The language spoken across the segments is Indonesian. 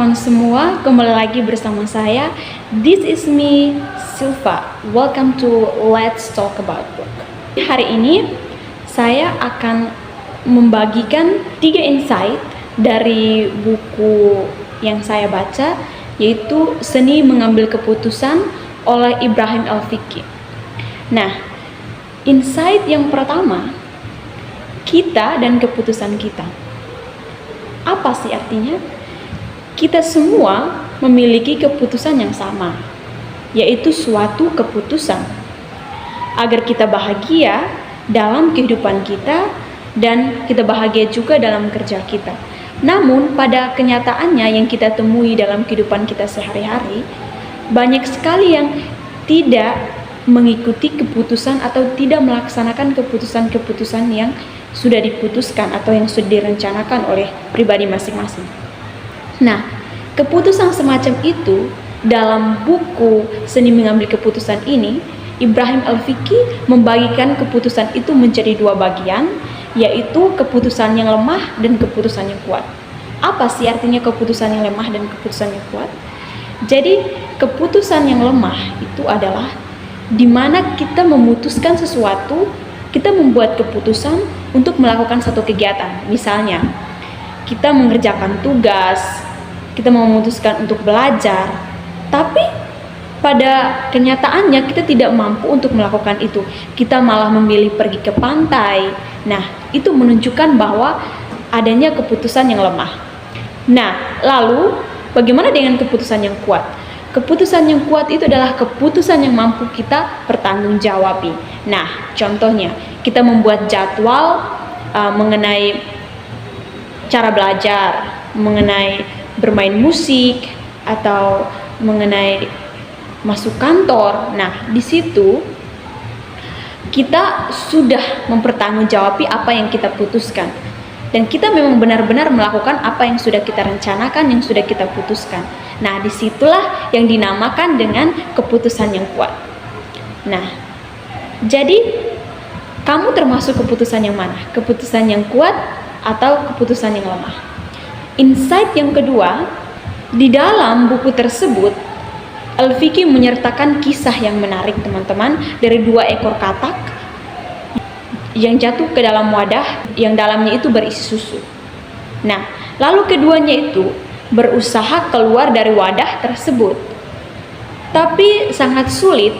teman-teman semua, kembali lagi bersama saya. This is me, Silva. Welcome to Let's Talk About Book. Hari ini saya akan membagikan 3 insight dari buku yang saya baca, yaitu Seni Mengambil Keputusan oleh Ibrahim Al-Fiqi. Nah, insight yang pertama, kita dan keputusan kita. Apa sih artinya? Kita semua memiliki keputusan yang sama, yaitu suatu keputusan agar kita bahagia dalam kehidupan kita dan kita bahagia juga dalam kerja kita. Namun pada kenyataannya yang kita temui dalam kehidupan kita sehari-hari, banyak sekali yang tidak mengikuti keputusan atau tidak melaksanakan keputusan-keputusan yang sudah diputuskan atau yang sudah direncanakan oleh pribadi masing-masing. Nah, keputusan semacam itu dalam buku Seni Mengambil Keputusan ini, Ibrahim Al-Fiqi membagikan keputusan itu menjadi 2 bagian, yaitu keputusan yang lemah dan keputusan yang kuat. Apa sih artinya keputusan yang lemah dan keputusan yang kuat? Jadi, keputusan yang lemah itu adalah di mana kita memutuskan sesuatu, kita membuat keputusan untuk melakukan satu kegiatan. Misalnya, kita mengerjakan tugas, kita memutuskan untuk belajar, tapi pada kenyataannya kita tidak mampu untuk melakukan itu. Kita malah memilih pergi ke pantai. Nah, itu menunjukkan bahwa adanya keputusan yang lemah. Nah, lalu bagaimana dengan keputusan yang kuat? Keputusan yang kuat itu adalah keputusan yang mampu kita pertanggungjawabi. Nah, contohnya kita membuat jadwal mengenai cara belajar, mengenai bermain musik, atau mengenai masuk kantor. Nah, di situ kita sudah mempertanggungjawabi apa yang kita putuskan. Dan kita memang benar-benar melakukan apa yang sudah kita rencanakan, yang sudah kita putuskan. Nah, disitulah yang dinamakan dengan keputusan yang kuat. Nah, jadi kamu termasuk keputusan yang mana? Keputusan yang kuat atau keputusan yang lemah? Insight yang kedua, di dalam buku tersebut, Al-Fiqi menyertakan kisah yang menarik, teman-teman, dari 2 ekor katak yang jatuh ke dalam wadah yang dalamnya itu berisi susu. Nah, lalu keduanya itu berusaha keluar dari wadah tersebut, tapi sangat sulit.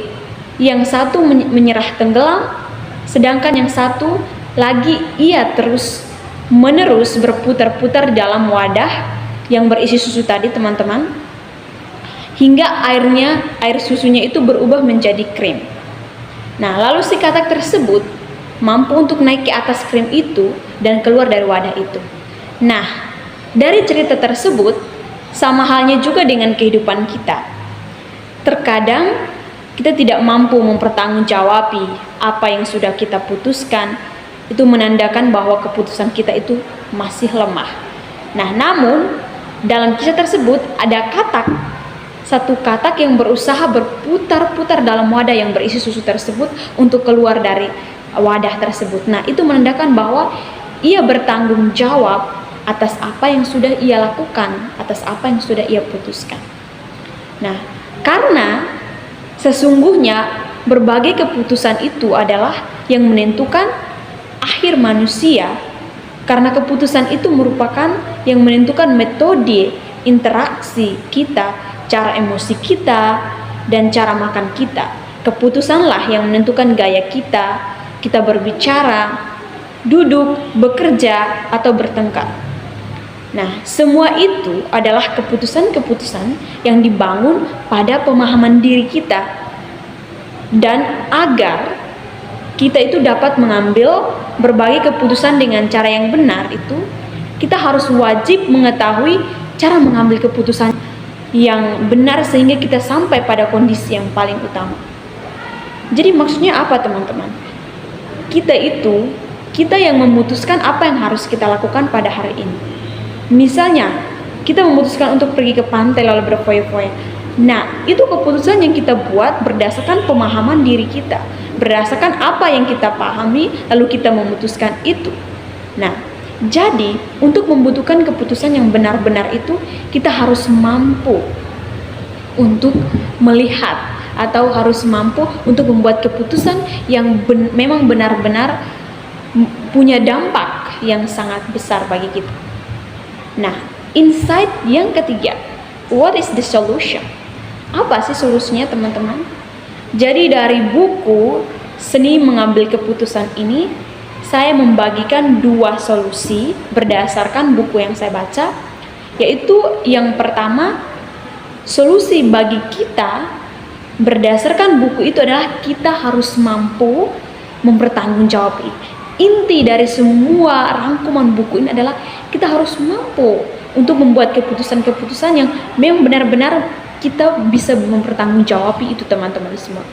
Yang satu menyerah tenggelam, sedangkan yang satu lagi ia terus menerus berputar-putar di dalam wadah yang berisi susu tadi, teman-teman, hingga air susunya itu berubah menjadi krim. Nah, lalu si katak tersebut mampu untuk naik ke atas krim itu dan keluar dari wadah itu. Nah, dari cerita tersebut, sama halnya juga dengan kehidupan kita. Terkadang kita tidak mampu mempertanggungjawabi apa yang sudah kita putuskan. Itu menandakan bahwa keputusan kita itu masih lemah. Nah, namun dalam kisah tersebut ada satu katak yang berusaha berputar-putar dalam wadah yang berisi susu tersebut untuk keluar dari wadah tersebut. Nah, itu menandakan bahwa ia bertanggung jawab atas apa yang sudah ia lakukan, atas apa yang sudah ia putuskan. Nah, karena sesungguhnya berbagai keputusan itu adalah yang menentukan akhir manusia, karena keputusan itu merupakan yang menentukan metode interaksi kita, cara emosi kita, dan cara makan kita. Keputusanlah yang menentukan gaya kita berbicara, duduk, bekerja, atau bertengkar. Nah, semua itu adalah keputusan-keputusan yang dibangun pada pemahaman diri kita. Dan agar kita itu dapat mengambil berbagai keputusan dengan cara yang benar itu, kita harus wajib mengetahui cara mengambil keputusan yang benar sehingga kita sampai pada kondisi yang paling utama. Jadi maksudnya apa, teman-teman? Kita yang memutuskan apa yang harus kita lakukan pada hari ini. Misalnya, kita memutuskan untuk pergi ke pantai lalu berfoya-foya. Nah, itu keputusan yang kita buat berdasarkan pemahaman diri kita, berdasarkan apa yang kita pahami, lalu kita memutuskan itu. Nah, Jadi, untuk membutuhkan keputusan yang benar-benar itu, kita harus mampu untuk melihat atau harus mampu untuk membuat keputusan yang memang benar-benar punya dampak yang sangat besar bagi kita. Nah, insight yang ketiga, what is the solution? Apa sih solusinya, teman-teman? Jadi dari buku Seni Mengambil Keputusan ini, saya membagikan 2 solusi berdasarkan buku yang saya baca, yaitu yang pertama, solusi bagi kita berdasarkan buku itu adalah kita harus mampu mempertanggungjawab. Inti dari semua rangkuman buku ini adalah kita harus mampu untuk membuat keputusan-keputusan yang memang benar-benar kita bisa mempertanggungjawabi itu, teman-teman semua.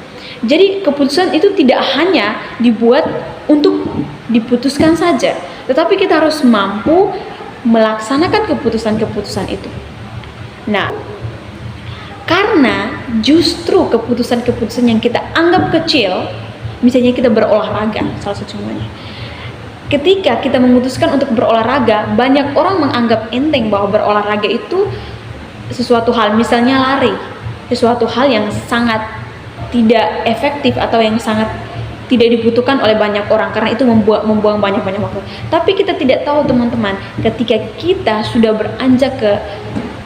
Jadi keputusan itu tidak hanya dibuat untuk diputuskan saja, tetapi kita harus mampu melaksanakan keputusan-keputusan itu. Nah, karena justru keputusan-keputusan yang kita anggap kecil, misalnya kita berolahraga, salah satu contohnya. Ketika kita memutuskan untuk berolahraga, banyak orang menganggap enteng bahwa berolahraga itu sesuatu hal, misalnya lari, sesuatu hal yang sangat tidak efektif atau yang sangat tidak dibutuhkan oleh banyak orang karena itu membuang banyak-banyak waktu. Tapi kita tidak tahu, teman-teman, ketika kita sudah beranjak ke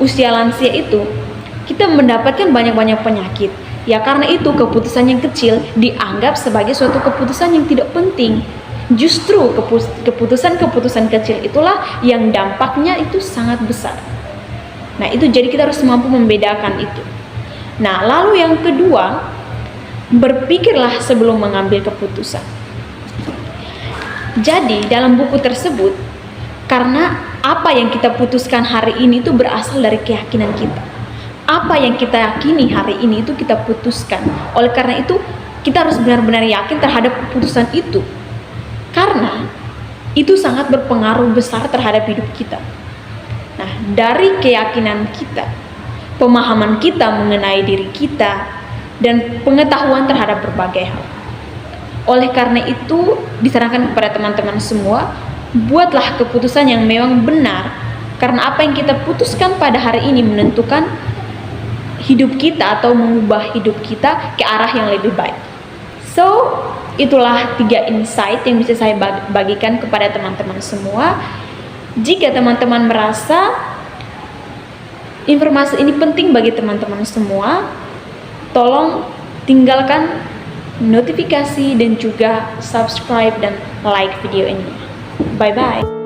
usia lansia itu, kita mendapatkan banyak-banyak penyakit. Ya karena itu keputusan yang kecil dianggap sebagai suatu keputusan yang tidak penting. Justru keputusan-keputusan kecil itulah yang dampaknya itu sangat besar. Nah, itu jadi kita harus mampu membedakan itu. Nah, lalu yang kedua, berpikirlah sebelum mengambil keputusan. Jadi, dalam buku tersebut, karena apa yang kita putuskan hari ini itu berasal dari keyakinan kita. Apa yang kita yakini hari ini itu kita putuskan. Oleh karena itu, kita harus benar-benar yakin terhadap keputusan itu. Karena itu sangat berpengaruh besar terhadap hidup kita. Nah, dari keyakinan kita, pemahaman kita mengenai diri kita, dan pengetahuan terhadap berbagai hal. Oleh karena itu, disarankan kepada teman-teman semua, buatlah keputusan yang memang benar, karena apa yang kita putuskan pada hari ini menentukan hidup kita atau mengubah hidup kita ke arah yang lebih baik. So, itulah 3 insight yang bisa saya bagikan kepada teman-teman semua. Jika teman-teman merasa informasi ini penting bagi teman-teman semua, tolong tinggalkan notifikasi dan juga subscribe dan like video ini. Bye-bye.